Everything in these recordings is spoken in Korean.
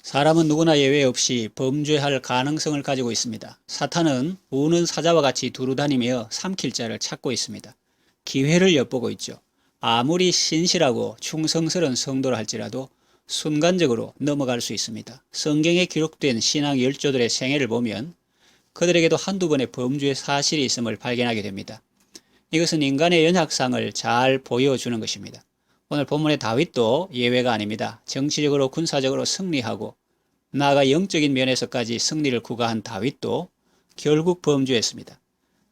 사람은 누구나 예외 없이 범죄할 가능성을 가지고 있습니다. 사탄은 우는 사자와 같이 두루다니며 삼킬 자를 찾고 있습니다. 기회를 엿보고 있죠. 아무리 신실하고 충성스러운 성도라 할지라도 순간적으로 넘어갈 수 있습니다. 성경에 기록된 신앙 열조들의 생애를 보면 그들에게도 한두 번의 범죄 사실이 있음을 발견하게 됩니다. 이것은 인간의 연약성을 잘 보여주는 것입니다. 오늘 본문의 다윗도 예외가 아닙니다. 정치적으로 군사적으로 승리하고 나아가 영적인 면에서까지 승리를 구가한 다윗도 결국 범죄했습니다.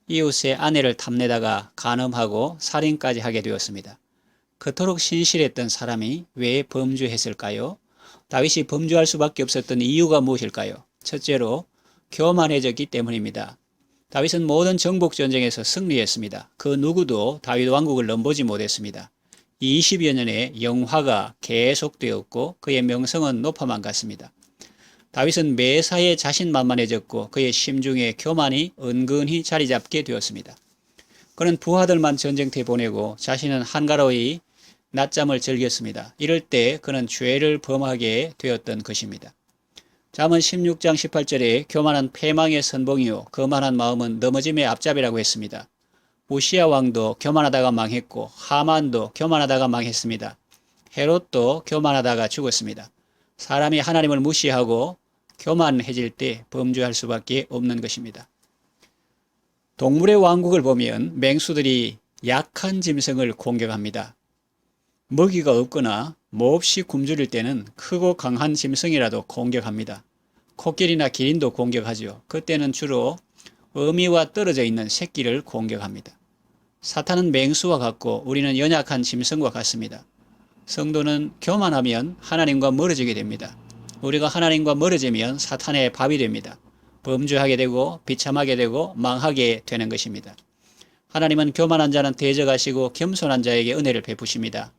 이웃의 아내를 탐내다가 간음하고 살인까지 하게 되었습니다. 그토록 신실했던 사람이 왜 범죄했을까요? 다윗이 범죄할 수밖에 없었던 이유가 무엇일까요? 첫째로 교만해졌기 때문입니다. 다윗은 모든 정복전쟁에서 승리했습니다. 그 누구도 다윗 왕국을 넘보지 못했습니다. 20여 년의 영화가 계속되었고 그의 명성은 높아만 갔습니다. 다윗은 매사에 자신만만해졌고 그의 심중에 교만이 은근히 자리 잡게 되었습니다. 그는 부하들만 전쟁터에 보내고 자신은 한가로이 낮잠을 즐겼습니다. 이럴 때 그는 죄를 범하게 되었던 것입니다. 잠언 16장 18절에 교만은 패망의 선봉이요 거만한 마음은 넘어짐의 앞잡이라고 했습니다. 우시야 왕도 교만하다가 망했고 하만도 교만하다가 망했습니다. 헤롯도 교만하다가 죽었습니다. 사람이 하나님을 무시하고 교만해질 때 범죄할 수밖에 없는 것입니다. 동물의 왕국을 보면 맹수들이 약한 짐승을 공격합니다. 먹이가 없거나 몹시 굶주릴 때는 크고 강한 짐승이라도 공격합니다. 코끼리나 기린도 공격하죠. 그때는 주로 어미와 떨어져 있는 새끼를 공격합니다. 사탄은 맹수와 같고 우리는 연약한 짐승과 같습니다. 성도는 교만하면 하나님과 멀어지게 됩니다. 우리가 하나님과 멀어지면 사탄의 밥이 됩니다. 범죄하게 되고 비참하게 되고 망하게 되는 것입니다. 하나님은 교만한 자는 대적하시고 겸손한 자에게 은혜를 베푸십니다.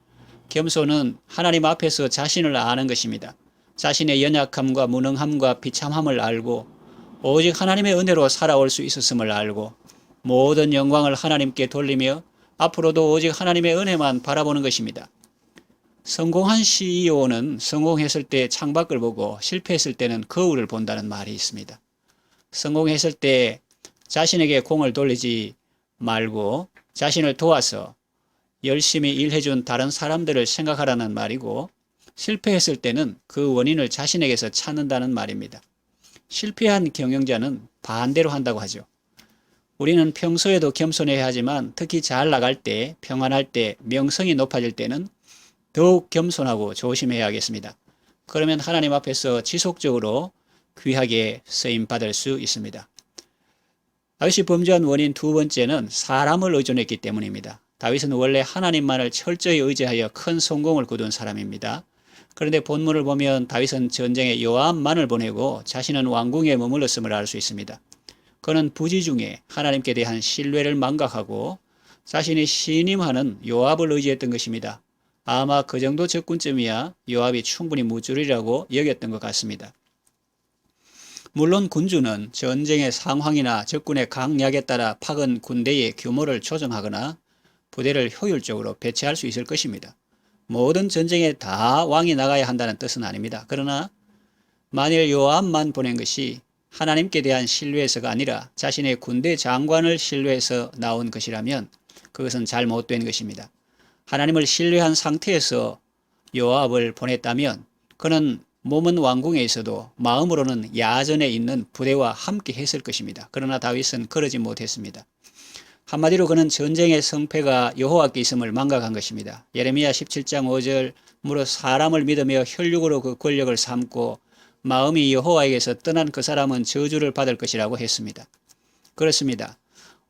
겸손은 하나님 앞에서 자신을 아는 것입니다. 자신의 연약함과 무능함과 비참함을 알고 오직 하나님의 은혜로 살아올 수 있었음을 알고 모든 영광을 하나님께 돌리며 앞으로도 오직 하나님의 은혜만 바라보는 것입니다. 성공한 CEO는 성공했을 때 창밖을 보고 실패했을 때는 거울을 본다는 말이 있습니다. 성공했을 때 자신에게 공을 돌리지 말고 자신을 도와서 열심히 일해준 다른 사람들을 생각하라는 말이고 실패했을 때는 그 원인을 자신에게서 찾는다는 말입니다. 실패한 경영자는 반대로 한다고 하죠. 우리는 평소에도 겸손해야 하지만 특히 잘 나갈 때, 평안할 때, 명성이 높아질 때는 더욱 겸손하고 조심해야겠습니다. 그러면 하나님 앞에서 지속적으로 귀하게 쓰임받을 수 있습니다. 다윗이 범죄한 원인 두 번째는 사람을 의존했기 때문입니다. 다윗은 원래 하나님만을 철저히 의지하여 큰 성공을 거둔 사람입니다. 그런데 본문을 보면 다윗은 전쟁에 요압만을 보내고 자신은 왕궁에 머물렀음을 알 수 있습니다. 그는 부지 중에 하나님께 대한 신뢰를 망각하고 자신이 신임하는 요압을 의지했던 것입니다. 아마 그 정도 적군쯤이야 요압이 충분히 무줄이라고 여겼던 것 같습니다. 물론 군주는 전쟁의 상황이나 적군의 강약에 따라 파견 군대의 규모를 조정하거나 부대를 효율적으로 배치할 수 있을 것입니다. 모든 전쟁에 다 왕이 나가야 한다는 뜻은 아닙니다. 그러나 만일 요압만 보낸 것이 하나님께 대한 신뢰에서가 아니라 자신의 군대 장관을 신뢰해서 나온 것이라면 그것은 잘못된 것입니다. 하나님을 신뢰한 상태에서 요압을 보냈다면 그는 몸은 왕궁에 있어도 마음으로는 야전에 있는 부대와 함께 했을 것입니다. 그러나 다윗은 그러지 못했습니다. 한마디로 그는 전쟁의 성패가 여호와께 있음을 망각한 것입니다. 예레미야 17장 5절 무릇 사람을 믿으며 혈육으로 그 권력을 삼고 마음이 여호와에게서 떠난 그 사람은 저주를 받을 것이라고 했습니다. 그렇습니다.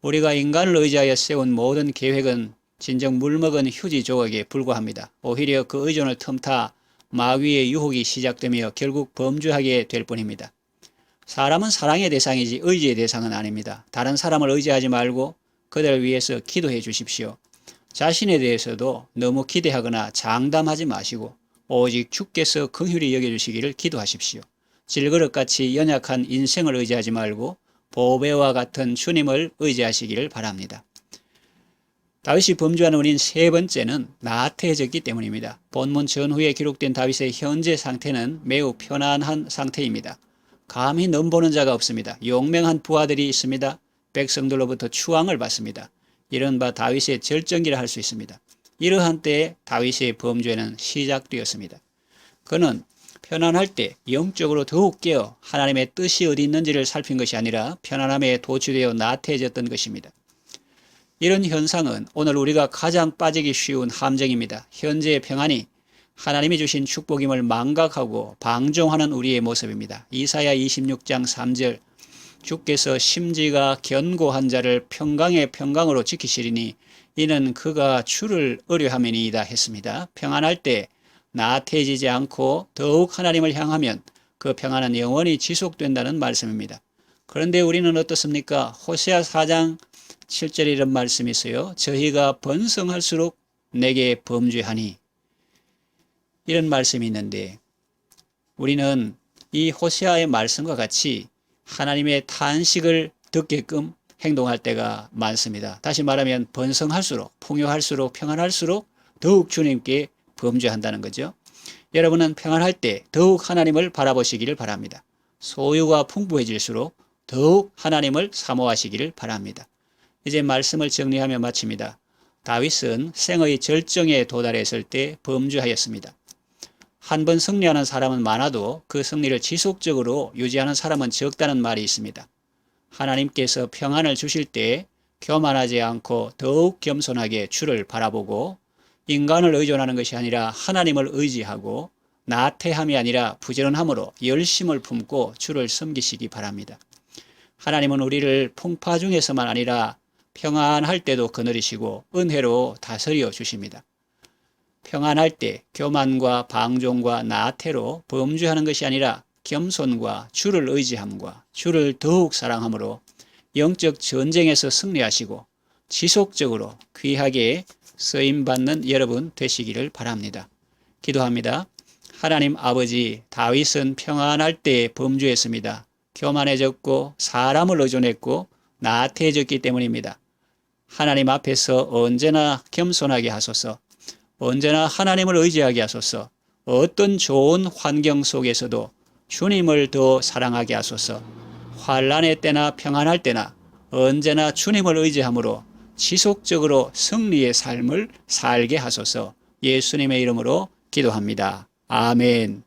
우리가 인간을 의지하여 세운 모든 계획은 진정 물먹은 휴지 조각에 불과합니다. 오히려 그 의존을 틈타 마귀의 유혹이 시작되며 결국 범죄하게 될 뿐입니다. 사람은 사랑의 대상이지 의지의 대상은 아닙니다. 다른 사람을 의지하지 말고 그들을 위해서 기도해 주십시오. 자신에 대해서도 너무 기대하거나 장담하지 마시고 오직 주께서 긍휼히 여겨주시기를 기도하십시오. 질그릇같이 연약한 인생을 의지하지 말고 보배와 같은 주님을 의지하시기를 바랍니다. 다윗이 범죄한 원인 세 번째는 나태해졌기 때문입니다. 본문 전후에 기록된 다윗의 현재 상태는 매우 편안한 상태입니다. 감히 넘보는 자가 없습니다. 용맹한 부하들이 있습니다. 백성들로부터 추앙을 받습니다. 이른바 다윗의 절정기라 할 수 있습니다. 이러한 때에 다윗의 범죄는 시작되었습니다. 그는 편안할 때 영적으로 더욱 깨어 하나님의 뜻이 어디 있는지를 살핀 것이 아니라 편안함에 도취되어 나태해졌던 것입니다. 이런 현상은 오늘 우리가 가장 빠지기 쉬운 함정입니다. 현재의 평안이 하나님이 주신 축복임을 망각하고 방종하는 우리의 모습입니다. 이사야 26장 3절 주께서 심지가 견고한 자를 평강의 평강으로 지키시리니 이는 그가 주를 의뢰함이니이다 했습니다. 평안할 때 나태해지지 않고 더욱 하나님을 향하면 그 평안은 영원히 지속된다는 말씀입니다. 그런데 우리는 어떻습니까? 호세아 4장 7절에 이런 말씀이 있어요. 저희가 번성할수록 내게 범죄하니, 이런 말씀이 있는데 우리는 이 호세아의 말씀과 같이 하나님의 탄식을 듣게끔 행동할 때가 많습니다. 다시 말하면 번성할수록, 풍요할수록, 평안할수록 더욱 주님께 범죄한다는 거죠. 여러분은 평안할 때 더욱 하나님을 바라보시기를 바랍니다. 소유가 풍부해질수록 더욱 하나님을 사모하시기를 바랍니다. 이제 말씀을 정리하며 마칩니다. 다윗은 생의 절정에 도달했을 때 범죄하였습니다. 한 번 승리하는 사람은 많아도 그 승리를 지속적으로 유지하는 사람은 적다는 말이 있습니다. 하나님께서 평안을 주실 때 교만하지 않고 더욱 겸손하게 주를 바라보고 인간을 의존하는 것이 아니라 하나님을 의지하고 나태함이 아니라 부지런함으로 열심을 품고 주를 섬기시기 바랍니다. 하나님은 우리를 풍파 중에서만 아니라 평안할 때도 거느리시고 은혜로 다스려 주십니다. 평안할 때 교만과 방종과 나태로 범죄하는 것이 아니라 겸손과 주를 의지함과 주를 더욱 사랑함으로 영적 전쟁에서 승리하시고 지속적으로 귀하게 쓰임받는 여러분 되시기를 바랍니다. 기도합니다. 하나님 아버지, 다윗은 평안할 때 범죄했습니다. 교만해졌고 사람을 의존했고 나태해졌기 때문입니다. 하나님 앞에서 언제나 겸손하게 하소서, 언제나 하나님을 의지하게 하소서, 어떤 좋은 환경 속에서도 주님을 더 사랑하게 하소서, 환난의 때나 평안할 때나 언제나 주님을 의지함으로 지속적으로 승리의 삶을 살게 하소서. 예수님의 이름으로 기도합니다. 아멘.